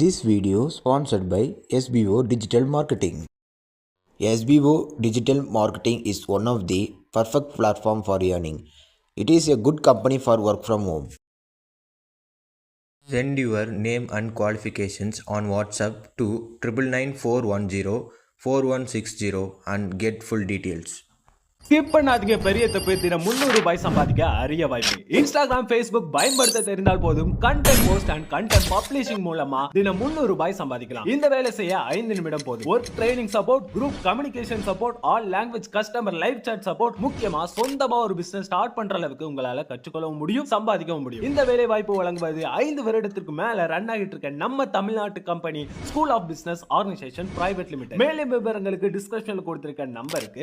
This video sponsored by SBO Digital Marketing. SBO Digital Marketing is one of the perfect platform for earning. It is a good company for work from home. Send your name and qualifications on WhatsApp to 9994104160 and get full details. Skip பண்ணாதீங்க. பெரிய தப்பு. தினம் 300 ரூபாய் சம்பாதிக்க அரிய வாய்ப்பு. Instagram, Facebook பயன்படுத்த தெரிந்தால் போதும் content post and content publishing மூலமா தினம் 300 ரூபாய் சம்பாதிக்கலாம். இந்த வேலை செய்ய 5 நிமிடம் போதும். Work training support, group communication support, all language customer live chat support, முக்கியமா சொந்தமா ஒரு பிசினஸ் ஸ்டார்ட் பண்ற அளவுக்கு உங்களால கற்றுக்கொள்ளவும் முடியும், சம்பாதிக்கவும் முடியும். இந்த வேலை வாய்ப்பு வழங்குவது 5 வருடத்திற்கு மேல ரன் ஆகிட்டு இருக்க நம்ம தமிழ்நாட்டு company school of business organisation private limited. மேலும் விவரங்களுக்கு டிஸ்கிரிப்ஷன்ல கொடுத்திருக்க நம்பருக்கு